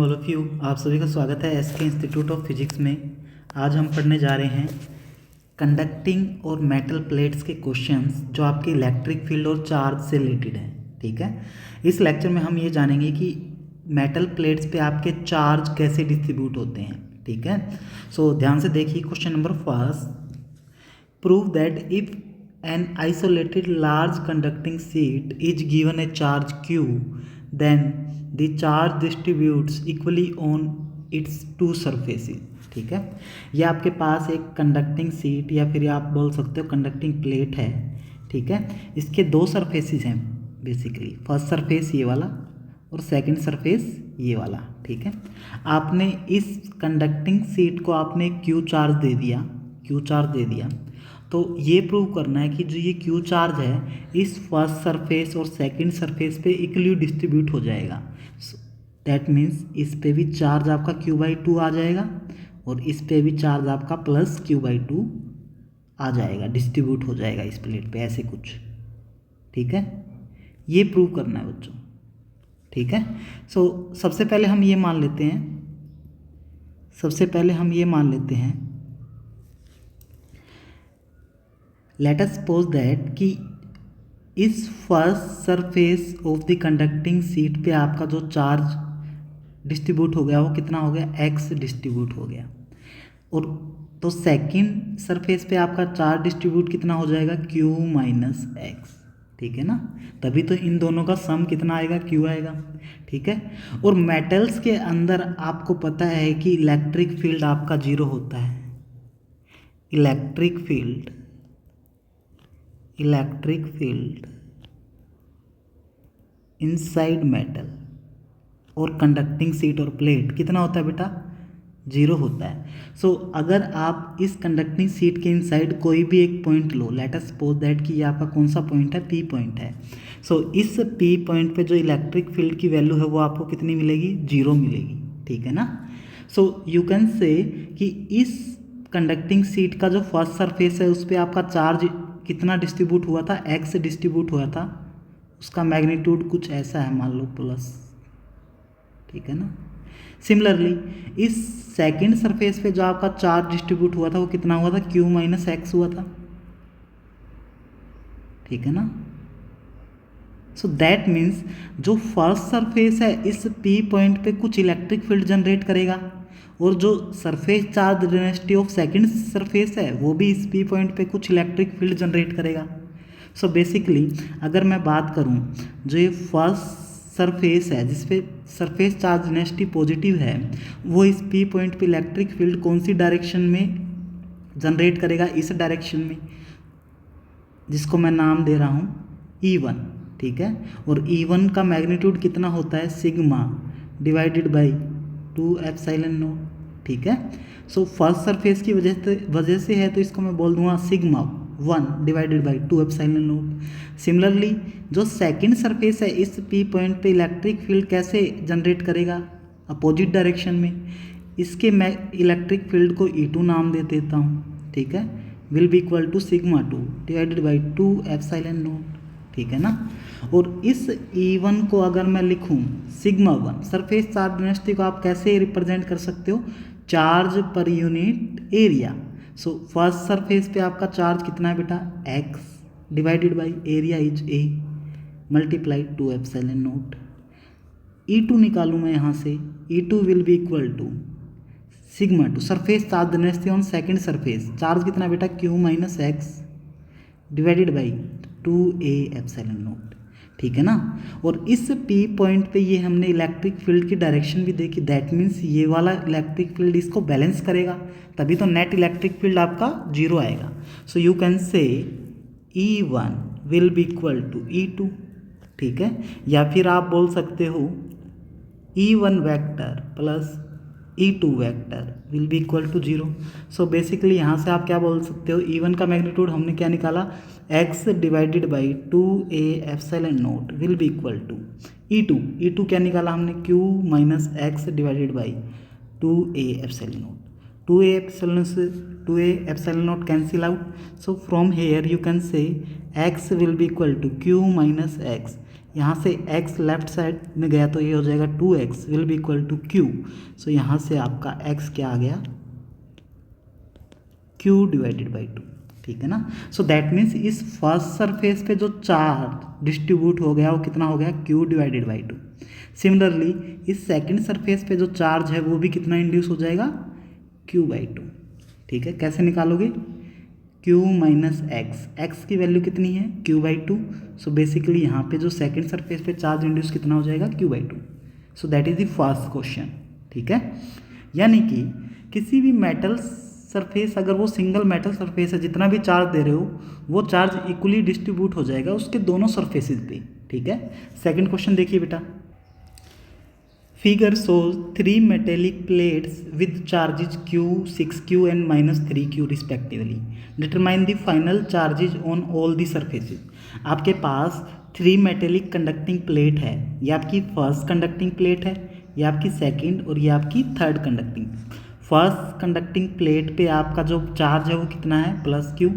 All of you, आप सभी का स्वागत है एसके इंस्टीट्यूट ऑफ फिजिक्स में। आज हम पढ़ने जा रहे हैं कंडक्टिंग और मेटल प्लेट्स के क्वेश्चंस जो आपके इलेक्ट्रिक फील्ड और चार्ज से रिलेटेड हैं। ठीक है, इस लेक्चर में हम ये जानेंगे कि मेटल प्लेट्स पे आपके चार्ज कैसे डिस्ट्रीब्यूट होते हैं। ठीक है, सो ध्यान से देखिए question number first. Prove that if an isolated large conducting sheet is given a charge q, then the charge distributes equally on its two surfaces। ठीक है, ये आपके पास एक कंडक्टिंग सीट या फिर आप बोल सकते हो कंडक्टिंग प्लेट है। ठीक है, इसके दो सरफेसेस हैं बेसिकली, फर्स्ट सरफेस ये वाला और सेकंड सरफेस ये वाला। ठीक है, आपने इस कंडक्टिंग सीट को आपने क्यू चार्ज दे दिया, तो ये प्रूव करना है कि जो ये क्यू चार्ज है इस फर्स्ट सरफेस और सेकंड सरफेस पे इक्वली डिस्ट्रीब्यूट हो जाएगा। दैट मीन्स इस पे भी चार्ज आपका Q/2 आ जाएगा और इस पे भी चार्ज आपका प्लस Q/2 आ जाएगा, डिस्ट्रीब्यूट हो जाएगा इस प्लेट पे ऐसे कुछ। ठीक है, ये प्रूव करना है बच्चों। ठीक है, सो सबसे पहले हम ये मान लेते हैं लेट अस सपोज दैट कि इस first surface of the conducting seat पे आपका जो चार्ज डिस्ट्रीब्यूट हो गया वो कितना हो गया, x डिस्ट्रीब्यूट हो गया। और तो सेकंड सरफेस पे आपका चार्ज डिस्ट्रीब्यूट कितना हो जाएगा, q माइनस एक्स। ठीक है ना, तभी तो इन दोनों का सम कितना आएगा, q आएगा। ठीक है, और मेटल्स के अंदर आपको पता है कि इलेक्ट्रिक फील्ड आपका जीरो होता है। इलेक्ट्रिक फील्ड इनसाइड मेटल और कंडक्टिंग सीट और प्लेट कितना होता है बेटा, जीरो होता है। सो अगर आप इस कंडक्टिंग सीट के इनसाइड कोई भी एक point low, let us suppose that कि ये आपका कौन सा पॉइंट है, पी पॉइंट है। सो इस पी पॉइंट पे जो इलेक्ट्रिक फील्ड की वैल्यू है वो आपको कितनी मिलेगी, जीरो मिलेगी। ठीक है ना, सो यू कैन से कि इस कंडक्टिंग सीट का जो फर्स्ट सरफेस है उस पर आपका चार्ज कितना डिस्ट्रीब्यूट हुआ था, x डिस्ट्रीब्यूट हुआ था, उसका मैग्नीट्यूड कुछ ऐसा है, मान लो प्लस। ठीक है ना, सिमिलरली इस सेकंड सरफेस पे जो आपका चार्ज डिस्ट्रीब्यूट हुआ था वो कितना हुआ था, q माइनस एक्स हुआ था। ठीक है ना, सो दैट मीन्स जो फर्स्ट सरफेस है इस p पॉइंट पे कुछ इलेक्ट्रिक फील्ड जनरेट करेगा और जो surface charge density of second surface है वो भी इस पी पॉइंट पे कुछ इलेक्ट्रिक फील्ड जनरेट करेगा। सो बेसिकली अगर मैं बात करूं, जो ये फर्स्ट सरफेस है जिस पे सरफेस चार्ज डेंसिटी पॉजिटिव है, वो इस पी पॉइंट पे इलेक्ट्रिक फील्ड कौन सी डायरेक्शन में जनरेट करेगा, इस डायरेक्शन में, जिसको मैं नाम दे रहा हूँ E1। ठीक है, और E1 का मैग्नीट्यूड कितना होता है, sigma divided by 2 epsilon naught. ठीक है, सो फर्स्ट सरफेस की वजह से है तो इसको मैं बोल दूंगा sigma 1 divided by 2 epsilon naught. Similarly जो सेकंड सरफेस है इस पी पॉइंट पे इलेक्ट्रिक फील्ड कैसे जनरेट करेगा, अपोजिट डायरेक्शन में। इसके मैं इलेक्ट्रिक फील्ड को E2 नाम दे देता हूँ। ठीक है, will be equal to sigma 2 divided by 2 epsilon naught. ठीक है ना, और इस E1 को अगर मैं लिखूं सिग्मा 1, सरफेस चार्ज डेंसिटी को आप कैसे रिप्रेजेंट कर सकते हो, चार्ज पर unit area. So first surface पे आपका चार्ज कितना है बेटा, x divided by area is a multiply 2 epsilon naught. E2 निकालूं मैं यहाँ से, E2 will be equal to sigma 2, surface charge density on second surface, charge कितना बेटा, q minus x divided by 2a epsilon naught. ठीक है ना, और इस P पॉइंट पे ये हमने इलेक्ट्रिक फील्ड की डायरेक्शन भी देखी। दैट मीन्स ये वाला इलेक्ट्रिक फील्ड इसको बैलेंस करेगा, तभी तो नेट इलेक्ट्रिक फील्ड आपका जीरो आएगा। So you can say E1 will be equal to E2। ठीक है, या फिर आप बोल सकते हो E1 vector plus E2 vector will be equal to 0। So basically यहाँ से आप क्या बोल सकते हो, E1 का मैग्नीट्यूड हमने क्या निकाला, x divided by 2a epsilon naught will be equal to E2 क्या निकाला हमने, q minus x divided by 2a epsilon naught. 2a epsilon naught cancel out. So from here you can say x will be equal to q minus x यहाँ से x left side में गया तो ये हो जाएगा 2x will be equal to q। So यहाँ से आपका x क्या आ गया, q डिवाइडेड बाई 2, ठीक है ना। सो दैट मीन्स इस फर्स्ट सरफेस पे जो चार्ज डिस्ट्रीब्यूट हो गया वो कितना हो गया, q डिवाइडेड बाई 2। सिमिलरली इस सेकंड सरफेस पे जो चार्ज है वो भी कितना इंड्यूस हो जाएगा, q बाई 2, ठीक है। कैसे निकालोगे, q माइनस x की वैल्यू कितनी है, q बाई 2। सो बेसिकली यहाँ पे जो सेकंड सरफेस पे चार्ज इंड्यूस कितना हो जाएगा, q by 2। So that is the first question, ठीक है। यानी कि किसी भी मेटल सरफेस, अगर वो सिंगल मेटल सरफेस है, जितना भी चार्ज दे रहे हो वो चार्ज इक्वली डिस्ट्रीब्यूट हो जाएगा उसके दोनों सरफेसेस पे, ठीक है। सेकंड क्वेश्चन देखिए बेटा, figure shows 3 metallic plates with charges q, 6q and minus 3q respectively. Determine the final charges on all the surfaces. आपके पास 3 मेटेलिक कंडक्टिंग प्लेट है, ये आपकी फर्स्ट कंडक्टिंग प्लेट है, ये आपकी सेकंड और ये आपकी third conducting. First conducting plate पे आपका जो चार्ज है वो कितना है, +q,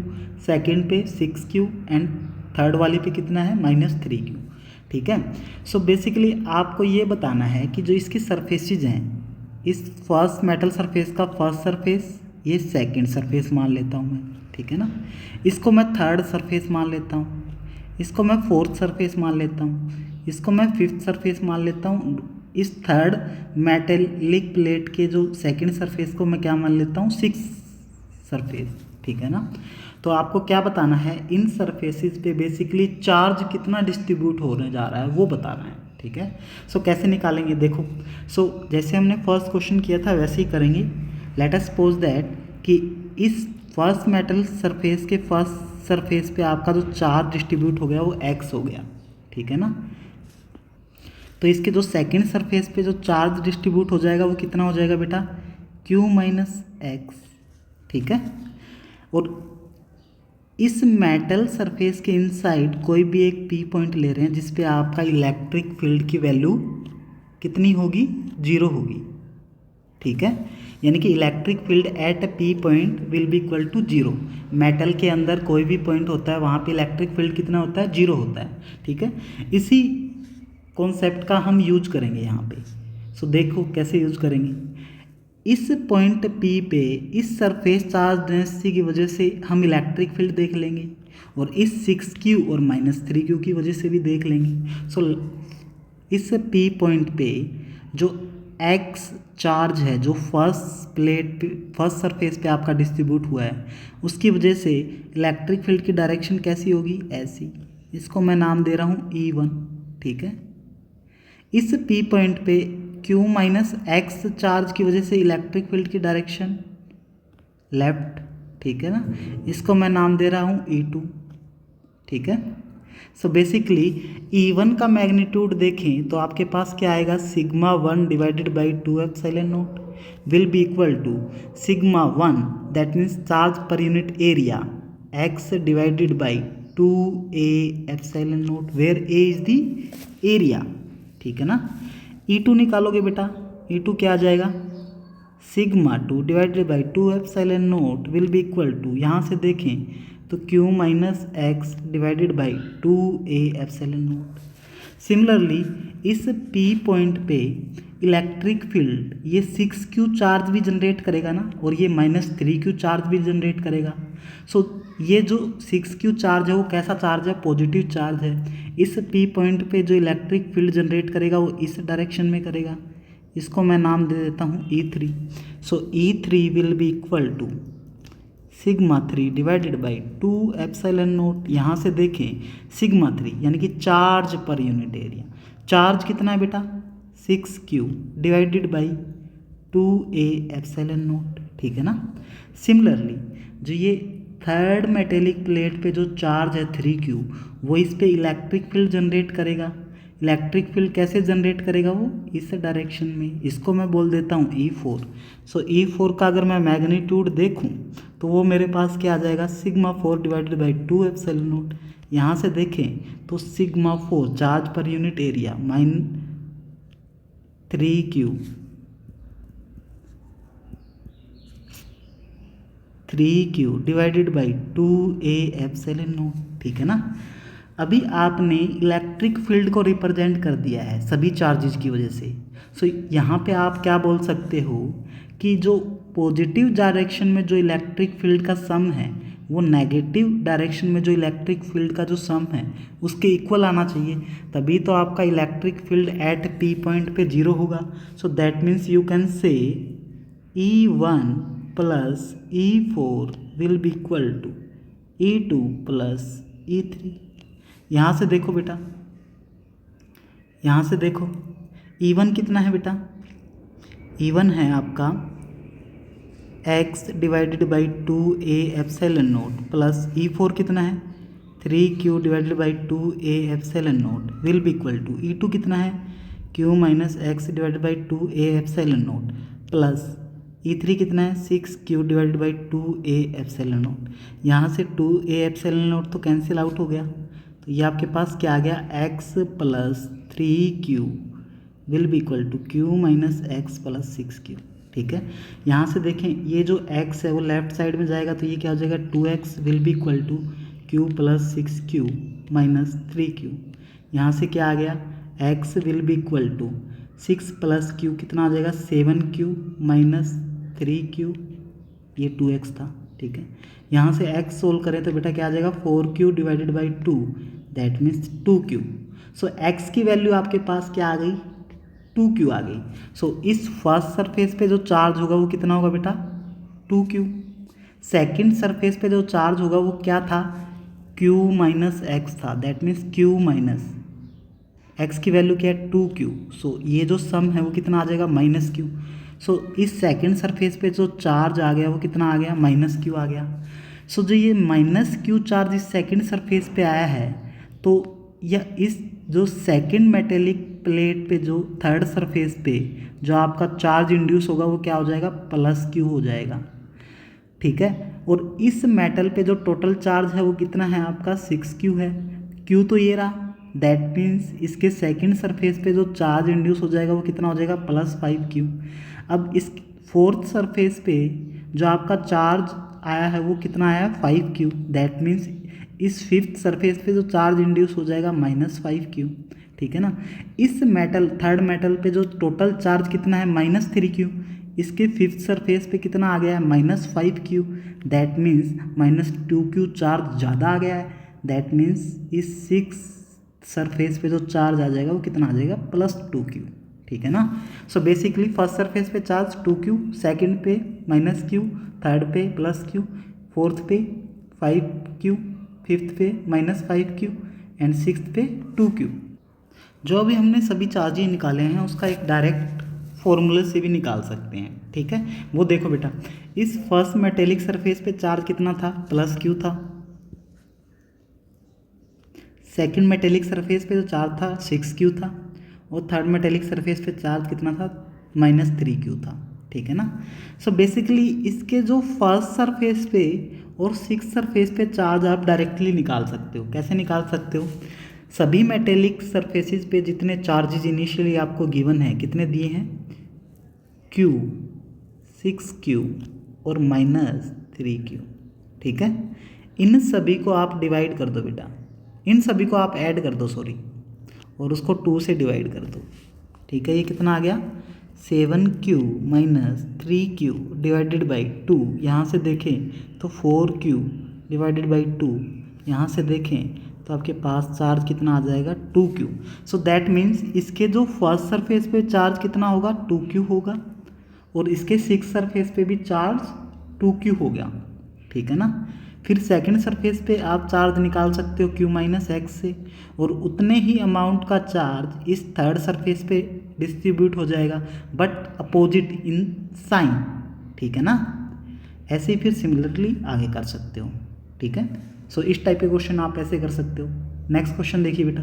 सेकंड पे 6q एंड थर्ड वाली पे कितना है, -3q, ठीक है। सो बेसिकली आपको ये बताना है कि जो इसकी सरफेसेज हैं, इस फर्स्ट मेटल सरफेस का फर्स्ट सरफेस, ये सेकंड सरफेस मान लेता हूँ मैं, ठीक है ना। इसको मैं थर्ड सरफेस मान लेता हूँ, इसको मैं फोर्थ सरफेस मान लेता हूँ, इसको मैं फिफ्थ सरफेस मान लेता हूँ। इस थर्ड मेटेलिक प्लेट के जो सेकंड सरफेस को मैं क्या मान लेता हूँ, सिक्स सरफेस, ठीक है ना। तो आपको क्या बताना है, इन सरफेसेस पे बेसिकली चार्ज कितना डिस्ट्रीब्यूट होने जा रहा है वो बताना है, ठीक है। सो कैसे निकालेंगे, देखो। सो जैसे हमने फर्स्ट क्वेश्चन किया था वैसे ही करेंगे। लेट अस सपोज दैट कि इस फर्स्ट मेटल सरफेस के फर्स्ट सरफेस पे आपका जो चार्ज डिस्ट्रीब्यूट हो गया वो x हो गया, ठीक है ना। तो इसके जो सेकंड सरफेस पे जो चार्ज डिस्ट्रीब्यूट हो जाएगा वो कितना हो जाएगा बेटा, q माइनस x, ठीक है। और इस मेटल सरफेस के इनसाइड कोई भी एक p पॉइंट ले रहे हैं जिस पे आपका इलेक्ट्रिक फील्ड की वैल्यू कितनी होगी, 0 होगी, ठीक है। यानी कि electric field at p point will be equal to 0। Metal के अंदर कोई भी पॉइंट होता है वहाँ पे इलेक्ट्रिक फील्ड कितना होता है, 0 होता है, ठीक है। इसी कॉन्सेप्ट का हम यूज करेंगे यहाँ पे। सो देखो कैसे यूज करेंगे। इस पॉइंट P पे इस सरफेस चार्ज डेंसिटी की वजह से हम इलेक्ट्रिक फील्ड देख लेंगे और इस 6q और -3q की वजह से भी देख लेंगे। सो इस P पॉइंट पे जो x चार्ज है जो फर्स्ट प्लेट पे फर्स्ट सरफेस पे आपका डिस्ट्रीब्यूट हुआ है उसकी वजह से इलेक्ट्रिक फील्ड की डायरेक्शन कैसी होगी, ऐसी। इसको मैं नाम दे रहा हूँ E1, ठीक है। इस P पॉइंट पे q माइनस x चार्ज की वजह से इलेक्ट्रिक फील्ड की डायरेक्शन लेफ्ट, ठीक है ना। इसको मैं नाम दे रहा हूँ E2, ठीक है। सो बेसिकली E1 का मैग्नीट्यूड देखें तो आपके पास क्या आएगा, σ1 divided by 2 epsilon naught will be equal to σ1, that means charge पर unit area, x divided by 2a epsilon naught where a is the area, ठीक है ना। E2 निकालोगे बेटा, E2 क्या आ जाएगा, σ2 divided by 2 epsilon naught will be equal to, यहाँ से देखें तो q minus x divided by 2a epsilon naught. Similarly इस P पॉइंट पे इलेक्ट्रिक फील्ड ये 6q चार्ज भी जनरेट करेगा ना, और ये -3q चार्ज भी जनरेट करेगा। सो ये जो 6q चार्ज है वो कैसा चार्ज है, पॉजिटिव चार्ज है। इस P पॉइंट पे जो इलेक्ट्रिक फील्ड जनरेट करेगा वो इस डायरेक्शन में करेगा। इसको मैं नाम दे देता हूँ E3। So E3 will be equal to σ3 divided by 2 epsilon naught. यहाँ से देखें σ3 यानी कि चार्ज पर यूनिट एरिया, चार्ज कितना है बेटा, 6q divided by 2a epsilon naught, ठीक है ना। सिमिलरली जो ये थर्ड मेटेलिक प्लेट पे जो चार्ज है 3q वो इस पे इलेक्ट्रिक फील्ड जनरेट करेगा। इलेक्ट्रिक फील्ड कैसे जनरेट करेगा, वो इस डायरेक्शन में। इसको मैं बोल देता हूँ E4। सो E4 का अगर मैं मैग्नीट्यूड देखूँ तो वो मेरे पास क्या आ जाएगा, σ4 डिवाइडेड बाई 2 एप्सिलॉन नॉट। यहाँ से देखें तो σ4 चार्ज पर unit area -3q divided by 2a epsilon naught, ठीक है ना। अभी आपने इलेक्ट्रिक फील्ड को रिप्रेजेंट कर दिया है सभी चार्जेस की वजह से। सो यहाँ पे आप क्या बोल सकते हो कि जो पॉजिटिव डायरेक्शन में जो इलेक्ट्रिक फील्ड का सम है वो नेगेटिव डायरेक्शन में जो इलेक्ट्रिक फील्ड का जो सम है उसके इक्वल आना चाहिए, तभी तो आपका electric field at P point पे जीरो होगा। So that means you can say E1 plus E4 will be equal to E2 plus E3। यहाँ से देखो बेटा, यहाँ से देखो E1 कितना है बेटा, E1 है आपका x divided by 2a epsilon naught plus E4 कितना है 3q divided by 2a epsilon naught will be equal to E2 कितना है q minus x divided by 2a epsilon naught plus E3 कितना है 6q divided by 2a epsilon note. यहाँ से 2a epsilon note तो cancel out हो गया, तो ये आपके पास क्या आ गया x plus 3q will be equal to q minus x plus 6q। ठीक है, यहाँ से देखें ये जो x है वो लेफ्ट साइड में जाएगा तो ये क्या हो जाएगा 2x will be equal to q plus 6q minus 3q। यहाँ से क्या आ गया x will be equal to 6 plus q कितना आ जाएगा 7q माइनस 3q, ये 2x था। ठीक है, यहाँ से x सोल्व करें तो बेटा क्या आ जाएगा 4q divided by 2 that means 2q। So x की वैल्यू आपके पास क्या आ गई 2q आ गई। सो इस फर्स्ट सरफेस पे जो चार्ज होगा वो कितना होगा बेटा 2q। सेकंड सरफेस पे जो चार्ज होगा वो क्या था q माइनस एक्स था, that means q minus x की वैल्यू क्या है 2q। सो ये जो सम है वो कितना आ जाएगा माइनस q। सो इस सेकंड सरफेस पे जो चार्ज आ गया वो कितना आ गया माइनस q आ गया। सो जो ये माइनस q चार्ज इस सेकंड सरफेस पे आया है तो यह इस जो सेकंड मेटेलिक प्लेट पे जो थर्ड सरफेस पे जो आपका चार्ज इंड्यूस होगा वो क्या हो जाएगा प्लस q हो जाएगा। ठीक है, और इस मेटल पे जो टोटल चार्ज है वो कितना है आपका 6q है, q तो ये रहा, दैट मीन्स इसके सेकंड सरफेस पे जो चार्ज इंड्यूस हो जाएगा वो कितना हो जाएगा प्लस 5q। अब इस फोर्थ सरफेस पे जो आपका चार्ज आया है वो कितना आया 5q, दैट मीन्स इस फिफ्थ सरफेस पे जो चार्ज इंड्यूस हो जाएगा माइनस 5q। ठीक है ना, इस मेटल थर्ड मेटल पे जो टोटल चार्ज कितना है माइनस 3q, इसके फिफ्थ सरफेस पे कितना आ गया है minus 5q, that means minus 2q charge ज़्यादा आ गया है, दैट मीन्स इस सिक्स सरफेस पे जो चार्ज आ जाएगा वो कितना आ जाएगा प्लस 2q। ठीक है ना, सो बेसिकली फर्स्ट सरफेस पे चार्ज 2q, सेकंड पे माइनस q, थर्ड पे प्लस q, फोर्थ पे 5q, फिफ्थ पे माइनस 5q एंड सिक्स्थ पे 2q। जो अभी हमने सभी चार्जेस निकाले हैं उसका एक डायरेक्ट फॉर्मूले से भी निकाल सकते हैं। ठीक है, वो देखो बेटा इस फर्स्ट मेटेलिक सरफेस पे चार्ज कितना था प्लस q था, सेकंड मेटेलिक सरफेस पे जो चार्ज था 6q था, और थर्ड मेटेलिक सरफेस पे चार्ज कितना था माइनस 3q था। ठीक है ना, सो बेसिकली इसके जो फर्स्ट सरफेस पे और सिक्स सरफेस पे चार्ज आप डायरेक्टली निकाल सकते हो। कैसे निकाल सकते हो, सभी मेटेलिक सरफेसेस पे जितने चार्जेस इनिशियली आपको गिवन है कितने दिए हैं q 6q और माइनस 3q। ठीक है, इन सभी को आप डिवाइड कर दो बेटा, इन सभी को आप ऐड कर दो सॉरी, और उसको 2 से डिवाइड कर दो। ठीक है, ये कितना आ गया 7q minus 3q divided by 2। यहाँ से देखें तो 4q डिवाइडेड बाई 2, यहाँ से देखें तो आपके पास चार्ज कितना आ जाएगा 2q। सो दैट मीन्स इसके जो फर्स्ट सरफेस पे चार्ज कितना होगा 2q होगा, और इसके सिक्स सरफेस पे भी चार्ज 2q हो गया। ठीक है ना, फिर सेकंड सरफेस पे आप चार्ज निकाल सकते हो q माइनस एक्स से, और उतने ही अमाउंट का चार्ज इस थर्ड सरफेस पे डिस्ट्रीब्यूट हो जाएगा बट अपोजिट इन साइन। ठीक है ना, ऐसे ही फिर सिमिलरली आगे कर सकते हो। ठीक है, सो इस टाइप के क्वेश्चन आप ऐसे कर सकते हो। नेक्स्ट क्वेश्चन देखिए बेटा,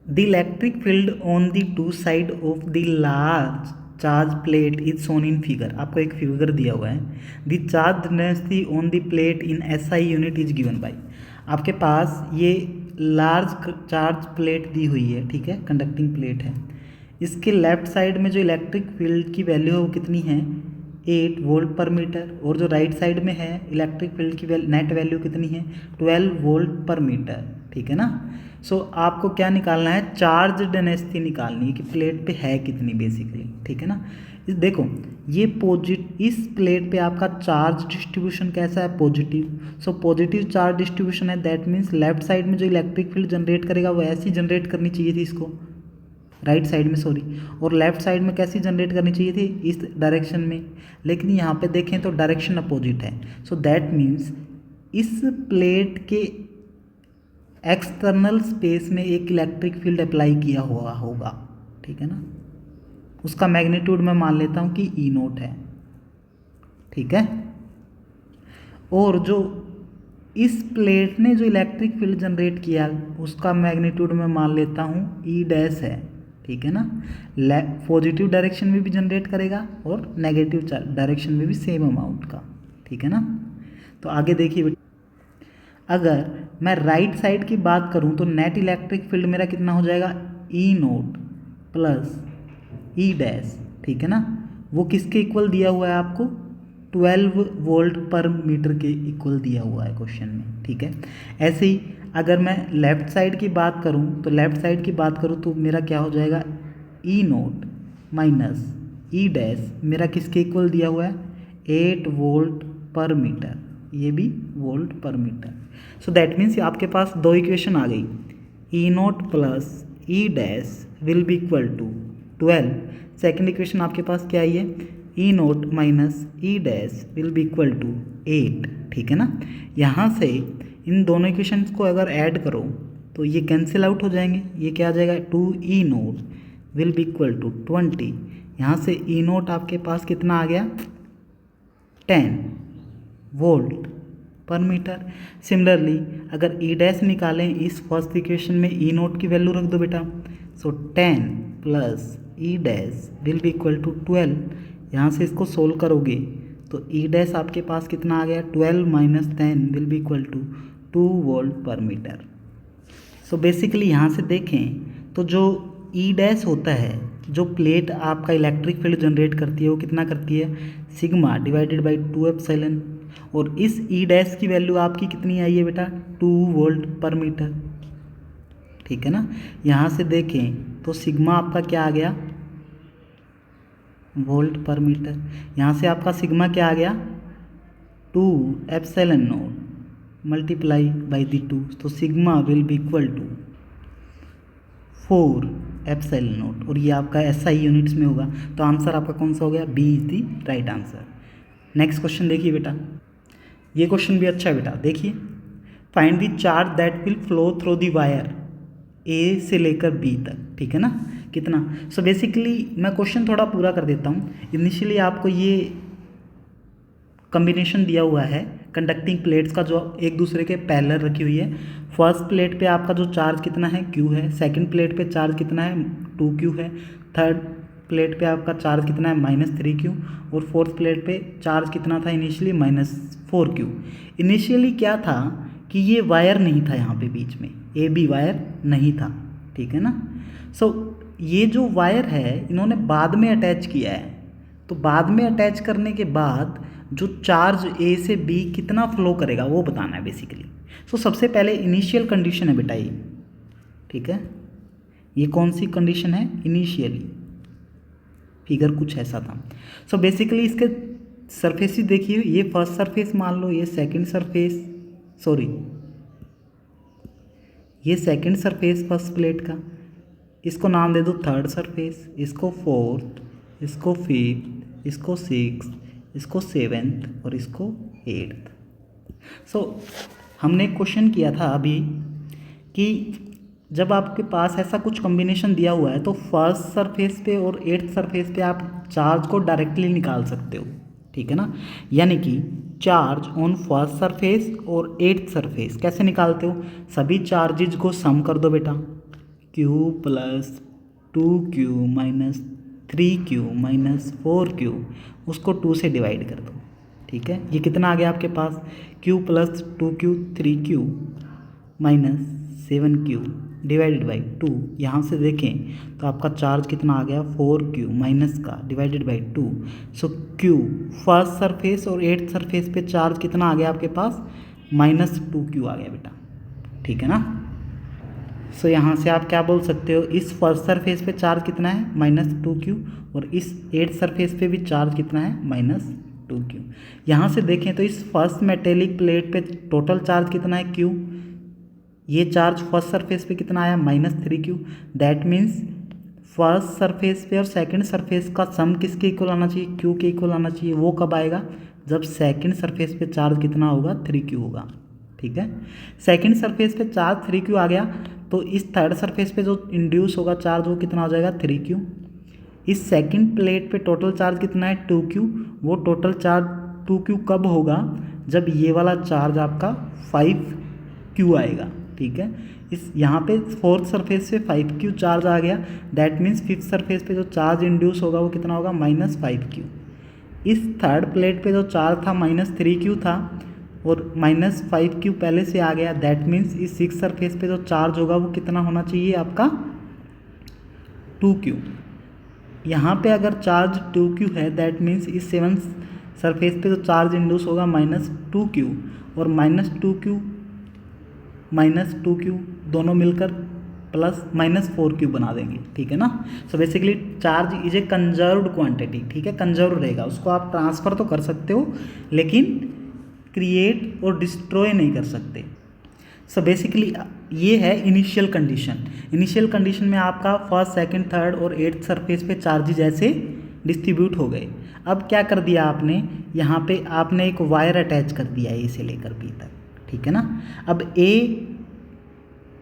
the electric field on the two side of the large charge plate is shown in figure. आपको एक फिगर दिया हुआ है, the charge density on the plate in SI unit is given by. आपके पास ये large charge plate दी हुई है, ठीक है, कंडक्टिंग प्लेट है। इसके लेफ्ट साइड में जो इलेक्ट्रिक फील्ड की वैल्यू है वो कितनी है 8 वोल्ट पर मीटर, और जो राइट साइड में है इलेक्ट्रिक फील्ड की नेट वैल्यू कितनी है 12 वोल्ट पर मीटर, ठीक है ना। सो आपको क्या निकालना है, चार्ज डेंसिटी निकालनी है कि प्लेट पे है कितनी बेसिकली, ठीक है ना। देखो ये इस प्लेट पे आपका चार्ज डिस्ट्रीब्यूशन कैसा है, positive. So positive charge distribution है, दैट मीन्स लेफ्ट साइड में जो इलेक्ट्रिक फील्ड जनरेट करेगा वो ऐसी जनरेट करनी चाहिए थी इसको, राइट साइड में सॉरी, और लेफ्ट साइड में कैसी जनरेट करनी चाहिए थी, इस डायरेक्शन में। लेकिन यहाँ पे देखें तो डायरेक्शन अपोजिट है। सो दैट मीन्स इस प्लेट के एक्सटर्नल स्पेस में एक इलेक्ट्रिक फील्ड अप्लाई किया हुआ होगा, ठीक है ना। उसका मैग्नीट्यूड मैं मान लेता हूँ कि ई नोट है, ठीक है। और जो इस प्लेट ने जो इलेक्ट्रिक फील्ड जनरेट किया उसका मैग्नीट्यूड मैं मान लेता हूँ ई डैश है, ठीक है ना। पॉजिटिव डायरेक्शन में भी जनरेट करेगा और नेगेटिव डायरेक्शन में भी सेम अमाउंट का, ठीक है ना। तो आगे देखिए, अगर मैं राइट साइड की बात करूं तो नेट इलेक्ट्रिक फील्ड मेरा कितना हो जाएगा, ई नोट प्लस ई डैश, ठीक है ना। वो किसके इक्वल दिया हुआ है आपको, 12 वोल्ट पर मीटर के इक्वल दिया हुआ है क्वेश्चन में, ठीक है। ऐसे ही अगर मैं लेफ़्ट साइड की बात करूं तो लेफ़्ट साइड की बात करूं तो मेरा क्या हो जाएगा, ई नोट माइनस ई डैश मेरा किसके इक्वल दिया हुआ है, 8 वोल्ट पर मीटर, ये भी volt per metre. So that means आपके पास दो इक्वेशन आ गई, E naught plus E dash will be equal to 12। Second equation आपके पास क्या आई है, E naught minus E dash will be equal to 8, ठीक है ना। यहाँ से इन दोनों इक्वेशंस को अगर ऐड करो तो ये कैंसिल आउट हो जाएंगे, ये क्या आ जाएगा, 2 E naught will be equal to 20। यहाँ से ई नोट आपके पास कितना आ गया, 10 वोल्ट पर मीटर। सिमिलरली अगर ई डैश निकालें इस फर्स्ट इक्वेशन में ई नोट की वैल्यू रख दो बेटा, so 10 plus E dash will be equal to 12। यहाँ से इसको सोल्व करोगे तो ई डैश आपके पास कितना आ गया, 12 minus 10 will be equal to 2 volt per metre. So basically यहाँ से देखें तो जो ई डैश होता है, जो प्लेट आपका इलेक्ट्रिक फील्ड जनरेट करती है वो कितना करती है, सिग्मा डिवाइडेड बाई 2 एप्सिलॉन, और इस ई डैश की वैल्यू आपकी कितनी आई है बेटा, 2 वोल्ट पर मीटर, ठीक है ना। यहाँ से देखें तो सिग्मा आपका क्या आ गया, वोल्ट पर मीटर। यहाँ से आपका सिग्मा क्या आ गया, 2 epsilon naught multiply by the 2, तो sigma will be equal to 4 epsilon naught, और ये आपका एसआई यूनिट्स में होगा। तो आंसर आपका कौन सा हो गया, B is the right answer. Next question देखिए बेटा, ये क्वेश्चन भी अच्छा है बेटा, देखिए find the charge that will flow through the wire A से लेकर बी तक, ठीक है ना, कितना। सो बेसिकली मैं क्वेश्चन थोड़ा पूरा कर देता हूँ। इनिशियली आपको ये कॉम्बिनेशन दिया हुआ है कंडक्टिंग प्लेट्स का जो एक दूसरे के पैरेलल रखी हुई है। फर्स्ट प्लेट पे आपका जो चार्ज कितना है, क्यू है। सेकंड प्लेट पे चार्ज कितना है, 2q है। थर्ड प्लेट पे आपका चार्ज कितना है, -3q, और फोर्थ प्लेट पे चार्ज कितना था इनिशियली, -4q। इनिशियली क्या था कि ये वायर नहीं था यहाँ पे बीच में, ए बी वायर नहीं था, ठीक है ना। सो ये जो वायर है इन्होंने बाद में अटैच किया है, तो बाद में अटैच करने के बाद जो चार्ज ए से बी कितना फ्लो करेगा वो बताना है बेसिकली। सो सबसे पहले इनिशियल कंडीशन है बेटा ये, ठीक है। ये कौन सी कंडीशन है, इनिशियली फिगर कुछ ऐसा था। सो बेसिकली इसके सरफेस देखिए, ये फर्स्ट सरफेस मान लो, ये सेकंड सरफेस, सॉरी ये सेकंड सरफेस फर्स्ट प्लेट का, इसको नाम दे दो थर्ड सरफेस, इसको फोर्थ, इसको फिफ्थ, इसको सिक्स्थ, इसको सेवेंथ और इसको एट्थ। सो हमने क्वेश्चन किया था अभी कि जब आपके पास ऐसा कुछ कॉम्बिनेशन दिया हुआ है तो फर्स्ट सरफेस पे और एट्थ सरफेस पे आप चार्ज को डायरेक्टली निकाल सकते हो, ठीक है ना। यानी कि चार्ज ऑन फर्स्ट सरफेस और एट्थ सरफेस कैसे निकालते हो, सभी चार्जेज को सम कर दो बेटा, q plus 2q minus 3q minus 4q, उसको 2 से डिवाइड कर दो, ठीक है। ये कितना आ गया आपके पास, q plus 2q 3q minus 7q divided by 2, यहाँ से देखें तो आपका चार्ज कितना आ गया 4Q माइनस का divided by 2। So Q first surface और 8th सरफेस पे चार्ज कितना आ गया आपके पास -2Q आ गया बेटा, ठीक है ना। सो यहाँ से आप क्या बोल सकते हो, इस फर्स्ट सरफेस पे चार्ज कितना है -2Q और इस 8th सरफेस पे भी चार्ज कितना है -2Q। यहाँ से देखें तो इस फर्स्ट मेटेलिक प्लेट पे टोटल चार्ज कितना है Q, ये चार्ज फर्स्ट सरफेस पे कितना आया -3Q। That means first surface पे और सेकंड सरफेस का सम किसके इक्वल आना चाहिए, Q के इक्वल आना चाहिए। वो कब आएगा, जब सेकंड सरफेस पे चार्ज कितना होगा 3Q होगा, ठीक है। सेकंड सरफेस पे चार्ज 3Q आ गया तो इस थर्ड सरफेस पे जो इंड्यूस होगा चार्ज वो कितना हो जाएगा 3Q। इस सेकंड प्लेट पे टोटल चार्ज कितना है 2Q, वो टोटल चार्ज 2Q कब होगा, जब ये वाला चार्ज आपका 5Q आएगा, ठीक है। इस यहाँ पे फोर्थ सरफेस पे 5Q चार्ज आ गया, दैट मीन्स फिफ्थ सरफेस पे जो चार्ज इंड्यूस होगा वो कितना होगा -5Q। इस थर्ड प्लेट पे जो चार्ज था -3Q था और -5Q पहले से आ गया, दैट मीन्स इस सिक्स सरफेस पे जो चार्ज होगा वो कितना होना चाहिए आपका 2Q। यहाँ पे अगर चार्ज 2Q है दैट मीन्स इस सेवन सरफेस पे जो चार्ज इंड्यूस होगा -2Q और -2Q दोनों मिलकर प्लस -4Q बना देंगे, ठीक है ना। So basically charge is a conserved quantity, ठीक है, कंजर्व रहेगा, उसको आप ट्रांसफ़र तो कर सकते हो लेकिन क्रिएट और डिस्ट्रॉय नहीं कर सकते। सो बेसिकली ये है इनिशियल कंडीशन। इनिशियल कंडीशन में आपका फर्स्ट सेकंड थर्ड और 8th सरफेस पे चार्जेज ऐसे डिस्ट्रीब्यूट हो गए। अब क्या कर दिया आपने, यहाँ पे आपने एक वायर अटैच कर दिया ए से लेकर बी तक, ठीक है ना। अब ए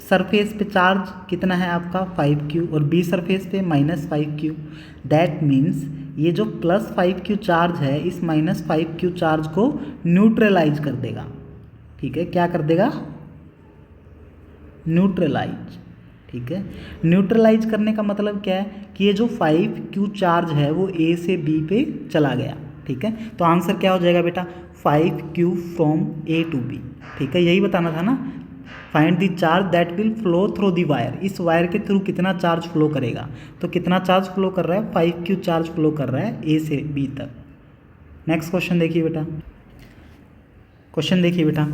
सरफेस पे चार्ज कितना है आपका 5Q और बी सरफेस पे -5Q। दैट मीन्स ये जो +5Q चार्ज है इस -5Q चार्ज को न्यूट्रलाइज कर देगा, ठीक है। क्या कर देगा, न्यूट्रलाइज, ठीक है। न्यूट्रलाइज करने का मतलब क्या है कि ये जो 5Q चार्ज है वो ए से बी पे चला गया, ठीक है। तो आंसर क्या हो जाएगा बेटा 5Q from A to be, ठीक है, यही बताना था ना। Find the charge that will flow through the wire, इस वायर के थ्रू कितना चार्ज फ्लो करेगा, तो कितना चार्ज फ्लो कर रहा है 5Q चार्ज फ्लो कर रहा है ए से बी तक। नेक्स्ट क्वेश्चन देखिए बेटा, क्वेश्चन देखिए बेटा,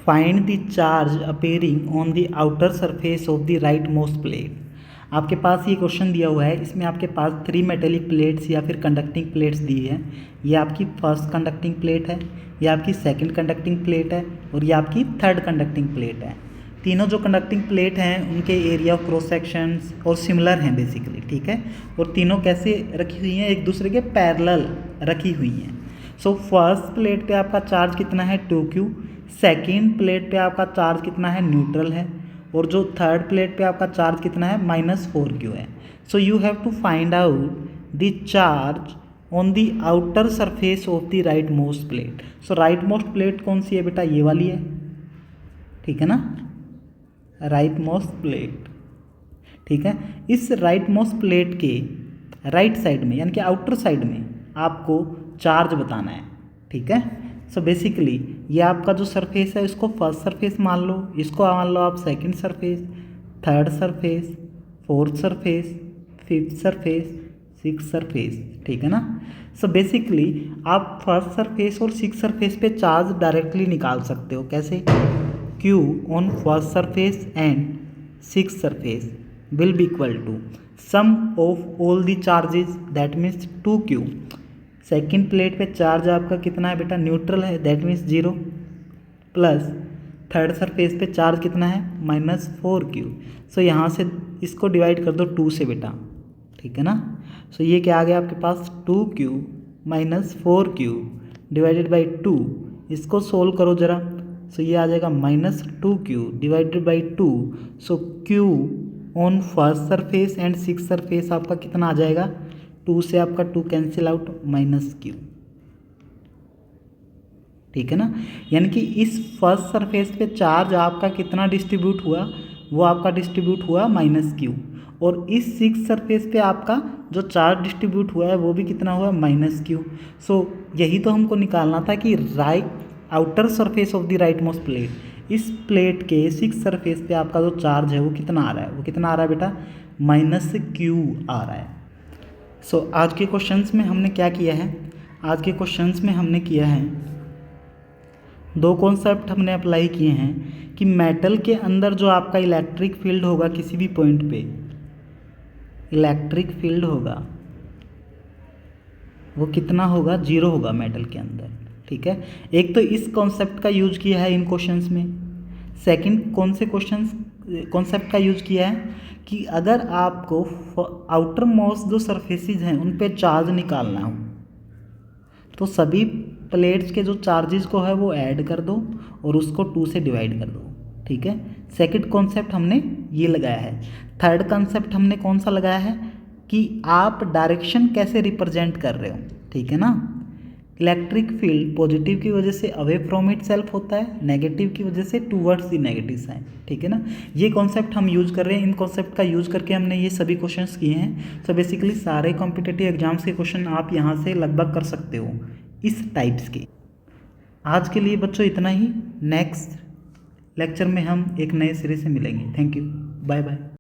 find the charge appearing on the outer surface of the rightmost plate. आपके पास ये क्वेश्चन दिया हुआ है, इसमें आपके पास 3 मेटेलिक प्लेट्स या फिर कंडक्टिंग प्लेट्स दी है। ये आपकी फर्स्ट कंडक्टिंग प्लेट है, ये आपकी सेकंड कंडक्टिंग प्लेट है और ये आपकी थर्ड कंडक्टिंग प्लेट है। तीनों जो कंडक्टिंग प्लेट हैं उनके एरिया ऑफ क्रॉस सेक्शंस और सिमिलर हैं बेसिकली, ठीक है। और तीनों कैसे रखी हुई हैं, एक दूसरे के पैरेलल रखी हुई हैं। सो फर्स्ट प्लेट पे आपका चार्ज कितना है 2Q, सेकेंड प्लेट पे आपका चार्ज कितना है न्यूट्रल है और जो थर्ड प्लेट पे आपका चार्ज कितना है -4Q है। So you have to find out the charge on the outer surface of the rightmost plate. So rightmost plate कौन सी है बेटा, ये वाली है, ठीक है ना, राइट मोस्ट प्लेट, ठीक है। इस राइट मोस्ट प्लेट के राइट साइड में यानी कि आउटर साइड में आपको चार्ज बताना है, ठीक है। सो बेसिकली ये आपका जो सरफेस है इसको फर्स्ट सरफेस मान लो, इसको मान लो आप second surface, third surface, fourth surface, fifth surface, six surface, ठीक है ना। सो बेसिकली आप फर्स्ट सरफेस और सिक्स सरफेस पे चार्ज डायरेक्टली निकाल सकते हो, कैसे, Q on first surface and six surface will be equal to sum of all the charges, that means 2Q। Second plate पे चार्ज आपका कितना है बेटा, न्यूट्रल है, that means 0, plus third surface पे चार्ज कितना है -4Q। सो यहाँ से इसको डिवाइड कर दो 2 से बेटा, ठीक है ना। सो ये क्या आ गया आपके पास 2Q -4Q डिवाइडेड बाई 2, इसको सोल्व करो ज़रा। सो ये आ जाएगा -2Q divided by 2। So Q on first surface and six surface आपका कितना आ जाएगा, 2 से आपका 2 कैंसिल आउट -Q, ठीक है ना। यानी कि इस फर्स्ट सरफेस पे चार्ज आपका कितना डिस्ट्रीब्यूट हुआ, वो आपका डिस्ट्रीब्यूट हुआ -Q और इस सिक्स सरफेस पे आपका जो चार्ज डिस्ट्रीब्यूट हुआ है वो भी कितना हुआ -Q। सो यही तो हमको निकालना था कि right outer surface of the rightmost plate इस प्लेट के 6 सरफेस पे आपका जो चार्ज है वो कितना आ रहा है, वो कितना आ रहा है बेटा, -q आ रहा है। सो आज के क्वेश्चंस में हमने क्या किया है, आज के क्वेश्चंस में हमने किया है 2 कॉन्सेप्ट हमने अप्लाई किए हैं कि मेटल के अंदर जो आपका इलेक्ट्रिक फील्ड होगा किसी भी पॉइंट पे, इलेक्ट्रिक फील्ड होगा वो कितना होगा, 0 होगा मेटल के अंदर, ठीक है। एक तो इस कॉन्सेप्ट का यूज किया है इन क्वेश्चंस में। सेकंड कौन से क्वेश्चंस कॉन्सेप्ट का यूज किया है कि अगर आपको आउटर मोस्ट जो सरफेसेस हैं उन पे चार्ज निकालना हो तो सभी प्लेट्स के जो चार्जेस को है वो ऐड कर दो और उसको 2 से डिवाइड कर दो, ठीक है। सेकंड कॉन्सेप्ट हमने ये लगाया है। थर्ड कॉन्सेप्ट हमने कौन सा लगाया है कि आप डायरेक्शन कैसे रिप्रेजेंट कर रहे हो, ठीक है ना। इलेक्ट्रिक फील्ड पॉजिटिव की वजह से अवे फ्रॉम इट सेल्फ होता है, नेगेटिव की वजह से टूवर्ड्स द नेगेटिव साइन, ठीक है ना। ये कॉन्सेप्ट हम यूज कर रहे हैं, इन कॉन्सेप्ट का यूज करके हमने ये सभी क्वेश्चंस किए हैं। सो बेसिकली सारे कॉम्पिटिटिव एग्जाम्स के क्वेश्चन आप यहाँ से लगभग कर सकते हो इस टाइप्स के। आज के लिए बच्चों इतना ही, नेक्स्ट लेक्चर में हम एक नए सिरे से मिलेंगे। Thank you, bye bye.